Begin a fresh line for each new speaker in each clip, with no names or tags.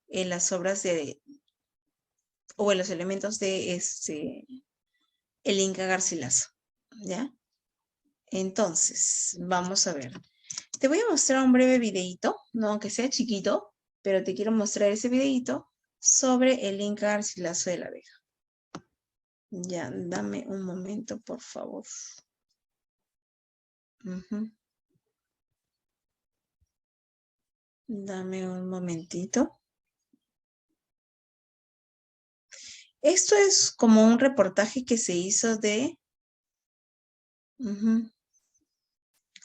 en las obras o en los elementos de el Inca Garcilaso, ¿ya? Entonces, vamos a ver. Te voy a mostrar un breve videíto, no aunque sea chiquito, pero te quiero mostrar ese videíto sobre el Inca Garcilaso de la Vega. Ya, dame un momento, por favor. Dame un momentito. Esto es como un reportaje que se hizo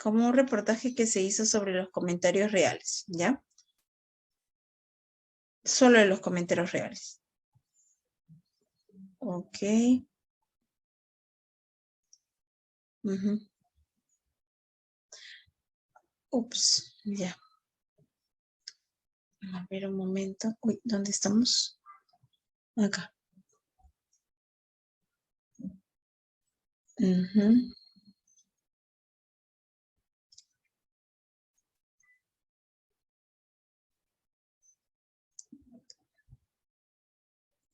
como un reportaje que se hizo sobre los comentarios reales, ¿ya? Solo de los comentarios reales. Ok. Ups, ya. A ver un momento. Uy, ¿dónde estamos? Acá.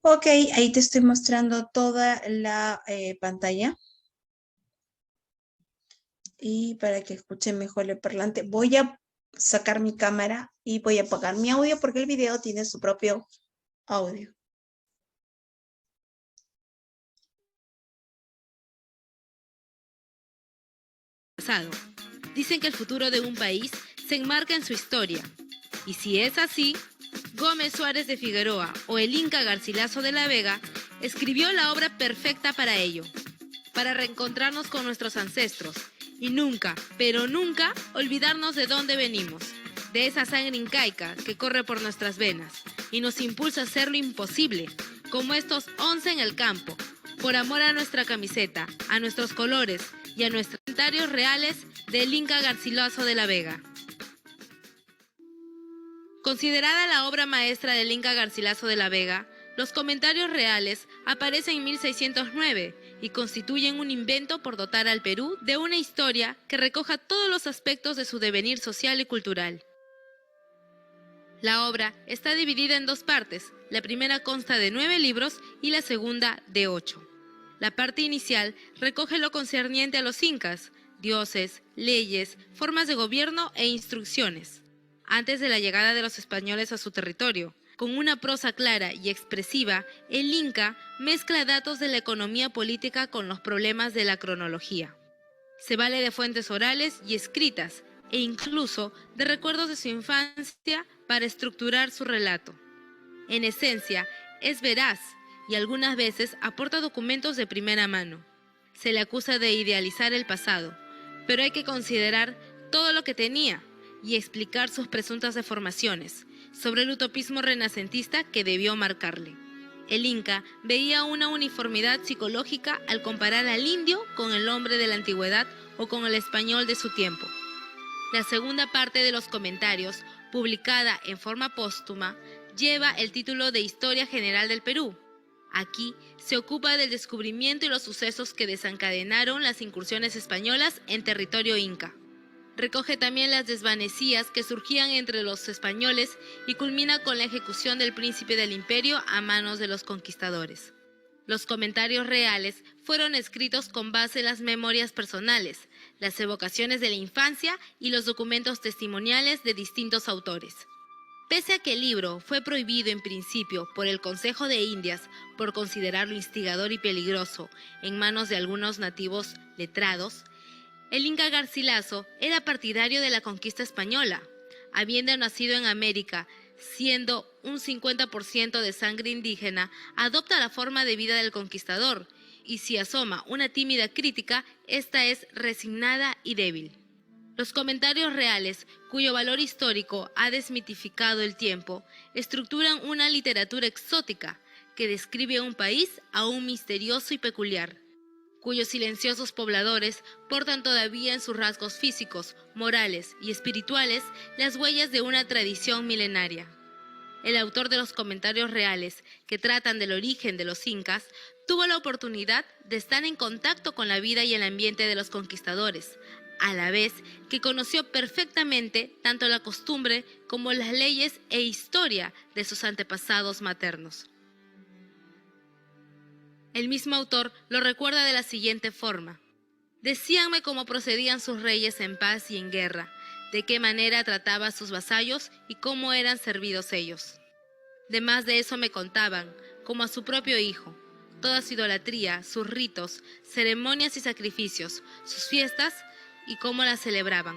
Ok, ahí te estoy mostrando toda la pantalla. Y para que escuche mejor el parlante, voy a sacar mi cámara y voy a apagar mi audio porque el video tiene su propio audio.
Dicen que el futuro de un país se enmarca en su historia. Y si es así, Gómez Suárez de Figueroa o el Inca Garcilaso de la Vega escribió la obra perfecta para ello, para reencontrarnos con nuestros ancestros y nunca, pero nunca, olvidarnos de dónde venimos, de esa sangre incaica que corre por nuestras venas y nos impulsa a hacer lo imposible, como estos 11 en el campo, por amor a nuestra camiseta, a nuestros colores y a nuestros comentarios reales del Inca Garcilaso de la Vega. Considerada la obra maestra del Inca Garcilaso de la Vega, los comentarios reales aparecen en 1609 y constituyen un invento por dotar al Perú de una historia que recoja todos los aspectos de su devenir social y cultural. La obra está dividida en dos partes, la primera consta de 9 libros y la segunda de 8. La parte inicial recoge lo concerniente a los incas, dioses, leyes, formas de gobierno e instrucciones, antes de la llegada de los españoles a su territorio. Con una prosa clara y expresiva, el Inca mezcla datos de la economía política con los problemas de la cronología. Se vale de fuentes orales y escritas, e incluso de recuerdos de su infancia para estructurar su relato. En esencia, es veraz y algunas veces aporta documentos de primera mano. Se le acusa de idealizar el pasado, pero hay que considerar todo lo que tenía y explicar sus presuntas deformaciones sobre el utopismo renacentista que debió marcarle. El Inca veía una uniformidad psicológica al comparar al indio con el hombre de la antigüedad o con el español de su tiempo. La segunda parte de los comentarios, publicada en forma póstuma, lleva el título de Historia General del Perú. Aquí se ocupa del descubrimiento y los sucesos que desencadenaron las incursiones españolas en territorio inca. Recoge también las desvanecías que surgían entre los españoles y culmina con la ejecución del príncipe del imperio a manos de los conquistadores. Los comentarios reales fueron escritos con base en las memorias personales, las evocaciones de la infancia y los documentos testimoniales de distintos autores. Pese a que el libro fue prohibido en principio por el Consejo de Indias por considerarlo instigador y peligroso en manos de algunos nativos letrados, el Inca Garcilaso era partidario de la conquista española. Habiendo nacido en América, siendo un 50% de sangre indígena, adopta la forma de vida del conquistador, y si asoma una tímida crítica, esta es resignada y débil. Los comentarios reales, cuyo valor histórico ha desmitificado el tiempo, estructuran una literatura exótica que describe a un país aún misterioso y peculiar, cuyos silenciosos pobladores portan todavía en sus rasgos físicos, morales y espirituales las huellas de una tradición milenaria. El autor de los comentarios reales, que tratan del origen de los incas, tuvo la oportunidad de estar en contacto con la vida y el ambiente de los conquistadores, a la vez que conoció perfectamente tanto la costumbre como las leyes e historia de sus antepasados maternos. El mismo autor lo recuerda de la siguiente forma: decíanme cómo procedían sus reyes en paz y en guerra, de qué manera trataba a sus vasallos y cómo eran servidos ellos. Demás de eso me contaban, como a su propio hijo, toda su idolatría, sus ritos, ceremonias y sacrificios, sus fiestas y cómo las celebraban.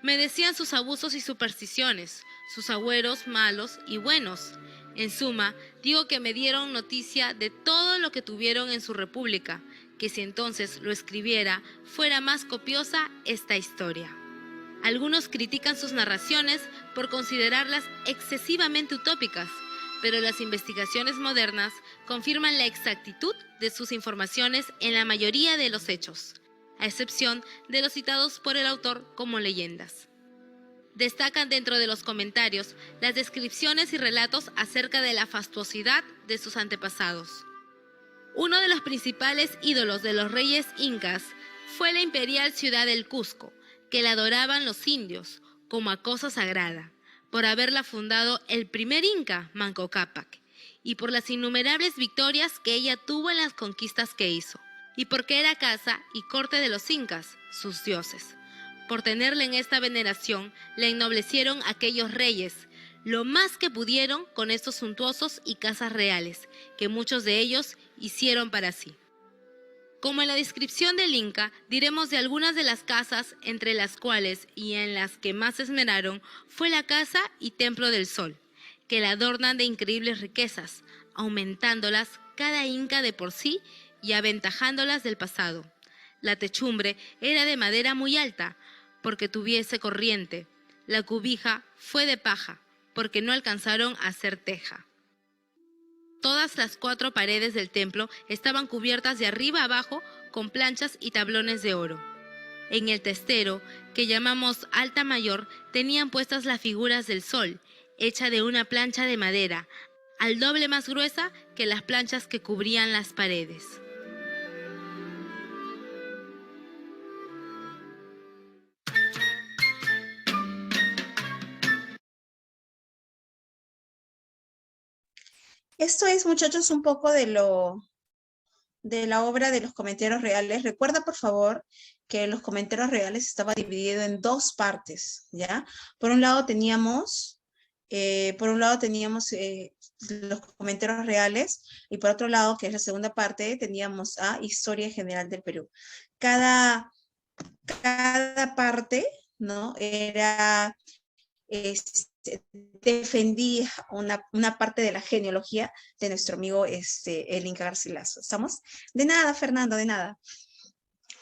Me decían sus abusos y supersticiones, sus agüeros malos y buenos. En suma, digo que me dieron noticia de todo lo que tuvieron en su república, que si entonces lo escribiera, fuera más copiosa esta historia. Algunos critican sus narraciones por considerarlas excesivamente utópicas, pero las investigaciones modernas confirman la exactitud de sus informaciones en la mayoría de los hechos, a excepción de los citados por el autor como leyendas. Destacan dentro de los comentarios las descripciones y relatos acerca de la fastuosidad de sus antepasados. Uno de los principales ídolos de los reyes incas fue la imperial ciudad del Cusco, que la adoraban los indios como a cosa sagrada, por haberla fundado el primer inca, Manco Cápac, y por las innumerables victorias que ella tuvo en las conquistas que hizo, y porque era casa y corte de los incas, sus dioses. Por tenerle en esta veneración, le ennoblecieron aquellos reyes, lo más que pudieron con estos suntuosos y casas reales, que muchos de ellos hicieron para sí. Como en la descripción del Inca, diremos de algunas de las casas, entre las cuales y en las que más se esmeraron, fue la Casa y Templo del Sol, que la adornan de increíbles riquezas, aumentándolas cada Inca de por sí y aventajándolas del pasado. La techumbre era de madera muy alta, porque tuviese corriente. La cubija fue de paja, porque no alcanzaron a hacer teja. Todas las 4 paredes del templo estaban cubiertas de arriba a abajo con planchas y tablones de oro. En el testero, que llamamos alta mayor, tenían puestas las figuras del sol, hecha de una plancha de madera, al doble más gruesa que las planchas que cubrían las paredes.
Esto es, muchachos, un poco de la obra de los comentarios reales. Recuerda, por favor, que los comentarios reales estaba dividido en 2 partes, ¿ya? Por un lado teníamos los comentarios reales y por otro lado, que es la segunda parte, teníamos a Historia General del Perú. Cada parte, ¿no? Era defendía una parte de la genealogía de nuestro amigo el Inca Garcilaso. ¿Estamos? De nada, Fernando, de nada.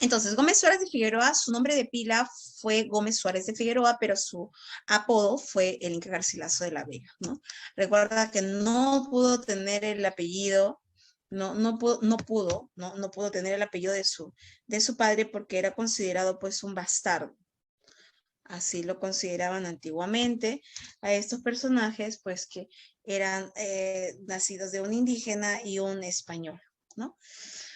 Entonces, Gómez Suárez de Figueroa, su nombre de pila fue Gómez Suárez de Figueroa, pero su apodo fue el Inca Garcilaso de la Vega, ¿no? Recuerda que no pudo tener el apellido, no pudo tener el apellido de su padre porque era considerado pues un bastardo. Así lo consideraban antiguamente a estos personajes, pues que eran nacidos de un indígena y un español, ¿no?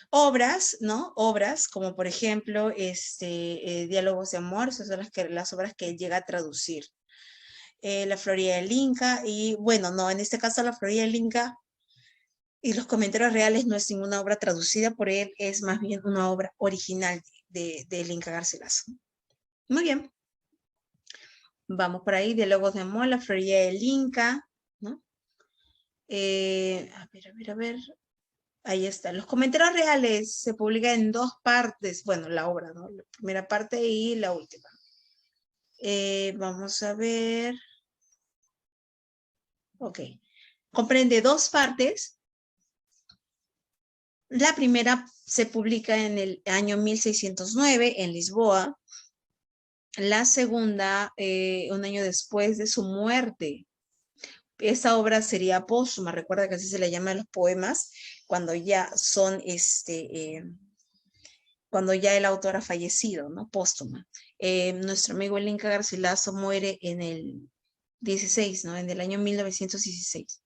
Obras, ¿no? Obras como por ejemplo Diálogos de Amor, esas son las obras que él llega a traducir. La Florida del Inca y bueno, no, en este caso La Florida del Inca y los comentarios reales no es ninguna obra traducida por él, es más bien una obra original del Inca Garcilaso. Muy bien. Vamos por ahí, Diálogos de Amor, La Florida del Inca, ¿no? A ver. Ahí está. Los comentarios reales se publican en 2 partes. Bueno, la obra, ¿no? La primera parte y la última. Vamos a ver. Ok. Comprende 2 partes. La primera se publica en el año 1609 en Lisboa. La segunda, un año después de su muerte. Esta obra sería póstuma, recuerda que así se le llama a los poemas, cuando ya son, cuando ya el autor ha fallecido, ¿no? Póstuma. Nuestro amigo el Inca Garcilaso muere en el 16, ¿no? En el año 1916.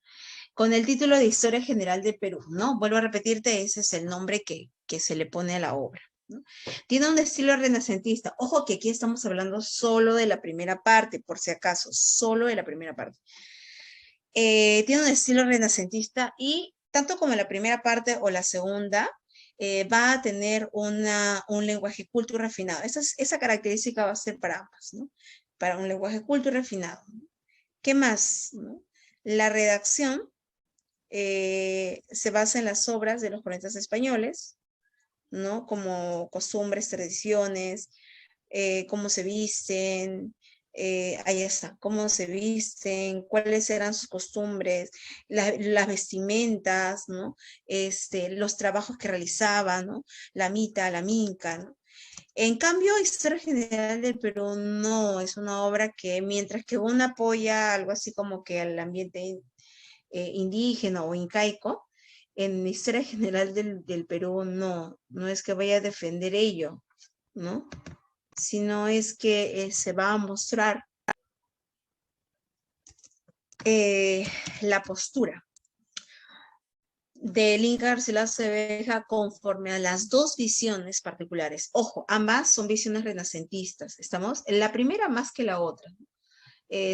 Con el título de Historia General de Perú, ¿no? Vuelvo a repetirte, ese es el nombre que se le pone a la obra. ¿no? Tiene un estilo renacentista. Ojo que aquí estamos hablando solo de la primera parte, por si acaso, solo de la primera parte. Tiene un estilo renacentista y tanto como la primera parte o la segunda, va a tener un lenguaje culto y refinado. Esa característica va a ser para ambas, ¿no? Para un lenguaje culto y refinado. ¿Qué más? ¿No? La redacción se basa en las obras de los cronistas españoles, ¿no? Como costumbres, tradiciones, cómo se visten, ahí está, cómo se visten, cuáles eran sus costumbres, las vestimentas, ¿no? Los trabajos que realizaban, ¿no? La mita, la minca, ¿no? En cambio, Historia General del Perú no, es una obra que mientras que una apoya algo así como que al ambiente indígena o incaico, en Historia General del Perú no es que vaya a defender ello, ¿no? Sino es que se va a mostrar la postura del Inca Garcilaso de Beja conforme a las dos visiones particulares. Ojo, ambas son visiones renacentistas, ¿estamos? La primera más que la otra.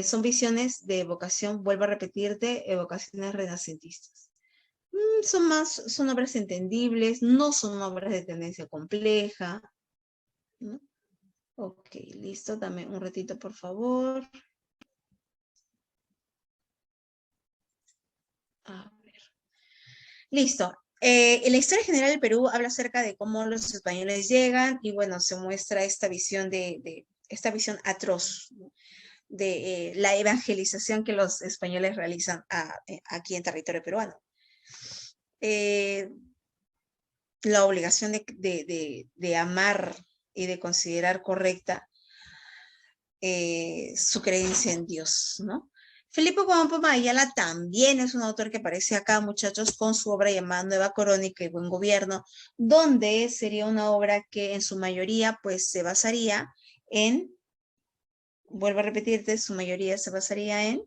Son visiones de evocación, vuelvo a repetirte, evocaciones renacentistas. Son obras entendibles, no son obras de tendencia compleja, ¿no? Ok, listo, dame un ratito, por favor. A ver. Listo. La historia general del Perú habla acerca de cómo los españoles llegan y bueno, se muestra esta visión esta visión atroz, ¿no? De la evangelización que los españoles realizan aquí en territorio peruano. La obligación de amar y de considerar correcta su creencia en Dios, ¿no? Felipe Guampo Ayala también es un autor que aparece acá, muchachos, con su obra llamada Nueva Crónica y Buen Gobierno, donde sería una obra que en su mayoría, pues, se basaría vuelvo a repetirte, su mayoría se basaría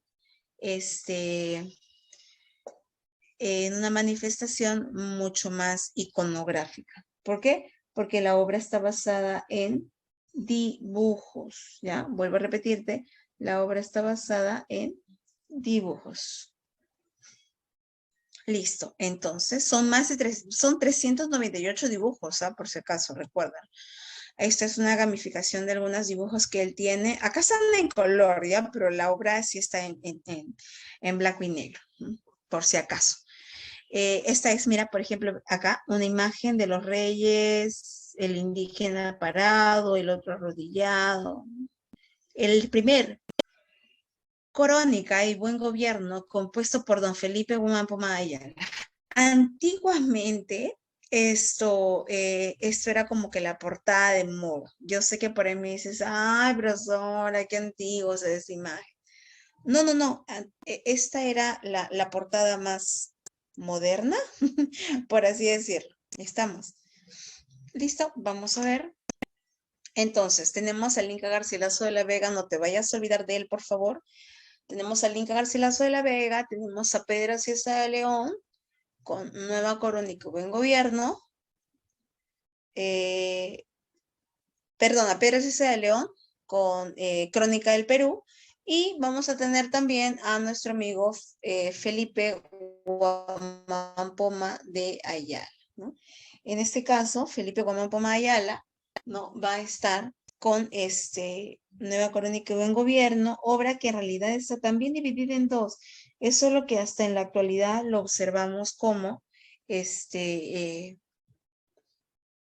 en una manifestación mucho más iconográfica. ¿Por qué? Porque la obra está basada en dibujos, ¿ya? Vuelvo a repetirte, la obra está basada en dibujos. Listo, entonces son son 398 dibujos, ¿ah? Por si acaso, recuerdan. Esta es una gamificación de algunos dibujos que él tiene. Acá están en color, ¿ya? Pero la obra sí está en blanco y negro, ¿no? Por si acaso. Esta es, mira, por ejemplo, acá una imagen de los reyes, el indígena parado, el otro arrodillado. El primer, Crónica y Buen Gobierno, compuesto por don Felipe Guzmán Ayala. Antiguamente, esto era como que la portada de moda. Yo sé que por ahí me dices, ay, profesora, qué antiguo es esa imagen. No. Esta era la portada más moderna, por así decirlo. Estamos. ¿Listo? Vamos a ver. Entonces, tenemos al Inca Garcilaso de la Vega, no te vayas a olvidar de él, por favor. Tenemos al Inca Garcilaso de la Vega, tenemos a Pedro Cieza de León, con Nueva Crónica y Buen Gobierno. Perdón, a Pedro Cieza de León, con Crónica del Perú. Y vamos a tener también a nuestro amigo Felipe Guamampoma de Ayala, ¿no? En este caso, Felipe Guamampoma de Ayala, ¿no? Va a estar con Nueva Crónica y Buen Gobierno, obra que en realidad está también dividida en dos. Es solo que hasta en la actualidad lo observamos como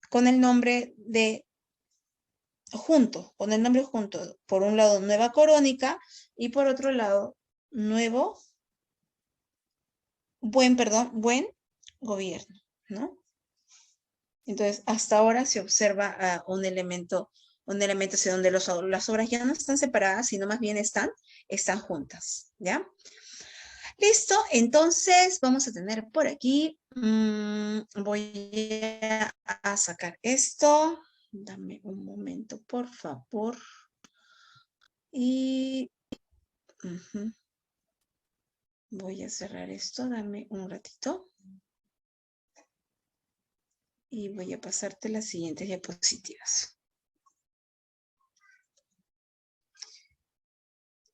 con el nombre de con el nombre junto. Por un lado, Nueva Crónica y por otro lado, Buen Gobierno, ¿no? Entonces, hasta ahora se observa un elemento hacia donde las obras ya no están separadas, sino más bien están juntas, ¿ya? Listo, entonces vamos a tener por aquí, voy a sacar esto, dame un momento, por favor. Y voy a cerrar esto, dame un ratito. Y voy a pasarte las siguientes diapositivas.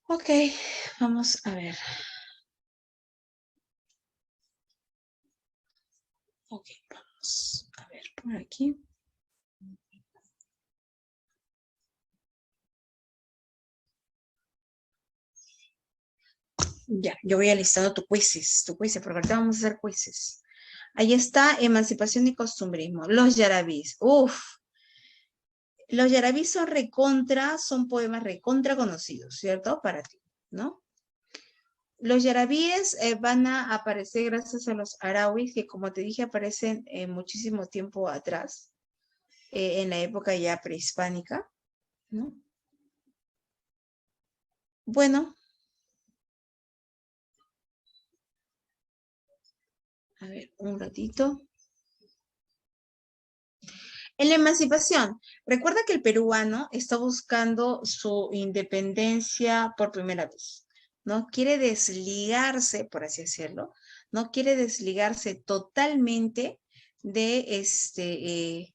Ok, vamos a ver. Ok, vamos a ver por aquí. Ya, yo voy alistando tu quizzes, porque ahorita vamos a hacer quizzes. Ahí está, emancipación y costumbrismo. Los yarabís. Uf. Los yarabís son poemas recontra conocidos, ¿cierto? Para ti, ¿no? Los yarabíes van a aparecer gracias a los arauis, que como te dije, aparecen muchísimo tiempo atrás, en la época ya prehispánica, ¿no? Bueno, a ver, un ratito. En la emancipación, recuerda que el peruano está buscando su independencia por primera vez, ¿no? Quiere desligarse, por así decirlo, no quiere desligarse totalmente de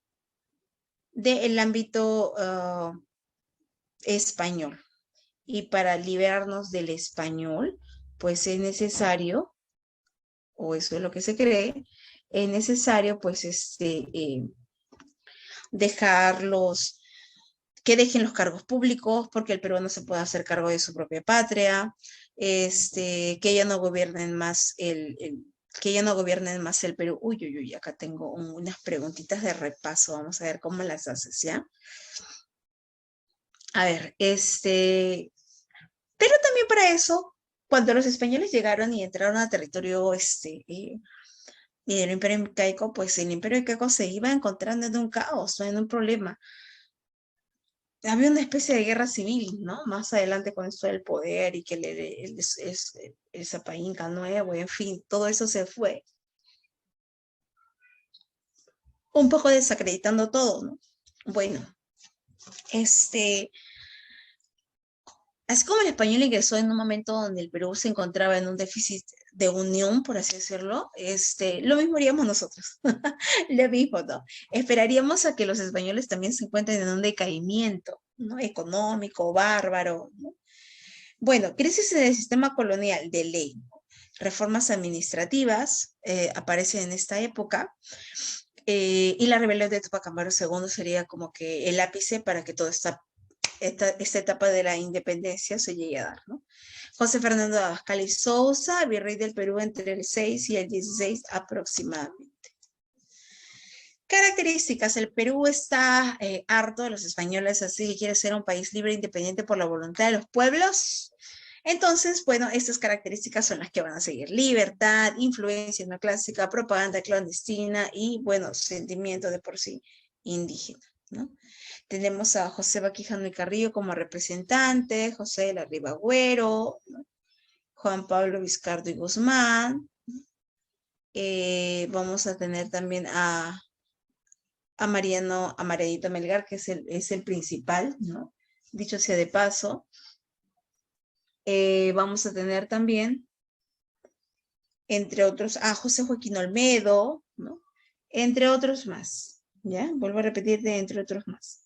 del ámbito español. Y para liberarnos del español, pues es necesario, o eso es lo que se cree, es necesario, pues, dejarlos, que dejen los cargos públicos, porque el peruano se puede hacer cargo de su propia patria, que ya no gobiernen más que ya no gobiernen más el Perú. Uy, uy, uy, acá tengo unas preguntitas de repaso, vamos a ver cómo las haces, ¿ya? A ver, pero también para eso, cuando los españoles llegaron y entraron a territorio y del Imperio Incaico, pues el Imperio Incaico se iba encontrando en un caos, ¿no? En un problema. Había una especie de guerra civil, ¿no? Más adelante con esto del poder y que el Zapa Inca nuevo, en fin, todo eso se fue. Un poco desacreditando todo, ¿no? Bueno, así como el español ingresó en un momento donde el Perú se encontraba en un déficit de unión, por así decirlo, lo mismo haríamos nosotros. Lo mismo, ¿no? Esperaríamos a que los españoles también se encuentren en un decaimiento, ¿no? Económico, bárbaro, ¿no? Bueno, crisis en el sistema colonial de ley, ¿no? Reformas administrativas aparecen en esta época, y la rebelión de Tupac Amaru II sería como que el ápice para que toda esta etapa de la independencia se llegue a dar, ¿no? José Fernando de Abascal y Sousa, virrey del Perú entre el 6 y el 16 aproximadamente. Características. El Perú está harto de los españoles, así que quiere ser un país libre e independiente por la voluntad de los pueblos. Entonces, bueno, estas características son las que van a seguir. Libertad, influencia neoclásica, propaganda clandestina y, bueno, sentimiento de por sí indígena, ¿no? Tenemos a José Baquijano y Carrillo como representante, José de la Riva Agüero, ¿no? Juan Pablo Vizcardo y Guzmán. Vamos a tener también a Marianito Melgar, que es el principal, ¿no? Dicho sea de paso. Vamos a tener también, entre otros, a José Joaquín Olmedo, ¿no? Entre otros más, ¿ya? Vuelvo a repetirte, entre otros más.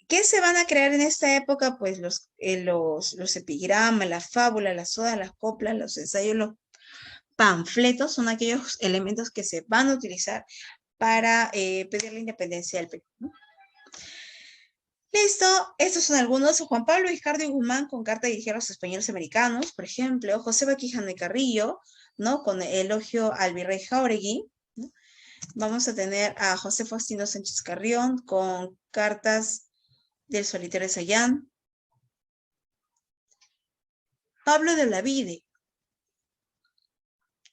¿Qué se van a crear en esta época? Pues los epigramas, las fábulas, las odas, las coplas, los ensayos, los panfletos son aquellos elementos que se van a utilizar para pedir la independencia del Perú, ¿no? Listo, estos son algunos. Juan Pablo Vizcardo y Guzmán con carta dirigida a los españoles americanos, por ejemplo. José Baquijano y Carrillo, ¿no? Con elogio al virrey Jáuregui, ¿no? Vamos a tener a José Faustino Sánchez Carrión con cartas del solitario Sayán. Pablo de Olavide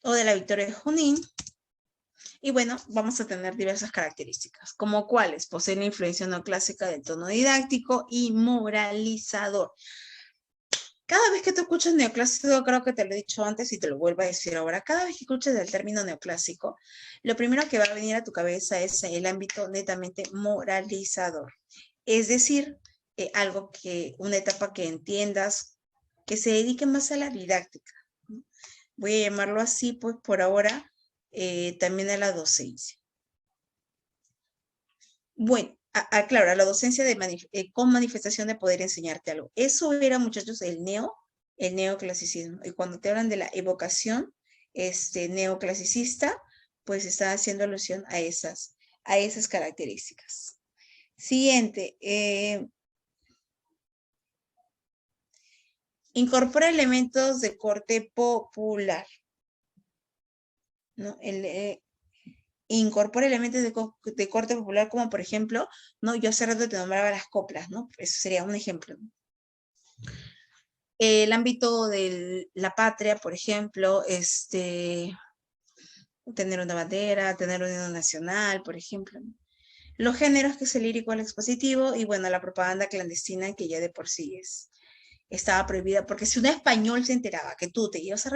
o de la Victoria de Junín. Y bueno, vamos a tener diversas características, como cuáles: poseen la influencia neoclásica del tono didáctico y moralizador. Cada vez que tú escuchas neoclásico, creo que te lo he dicho antes y te lo vuelvo a decir ahora, cada vez que escuches el término neoclásico, lo primero que va a venir a tu cabeza es el ámbito netamente moralizador. Es decir, una etapa que entiendas, que se dedique más a la didáctica. Voy a llamarlo así, pues por ahora, también a la docencia. Bueno, claro, a la docencia con manifestación de poder enseñarte algo. Eso era, muchachos, el neoclasicismo. Y cuando te hablan de la evocación neoclasicista, pues está haciendo alusión a esas características. Siguiente. Incorpora elementos de corte popular, ¿no? Incorpora elementos de corte popular, como por ejemplo, ¿no? Yo hace rato te nombraba las coplas, ¿no? Eso sería un ejemplo. El ámbito de la patria, por ejemplo, tener una bandera, tener un himno nacional, por ejemplo. Los géneros, que es el lírico, el expositivo, y bueno, la propaganda clandestina, que ya de por sí estaba prohibida, porque si un español se enteraba que tú te ibas a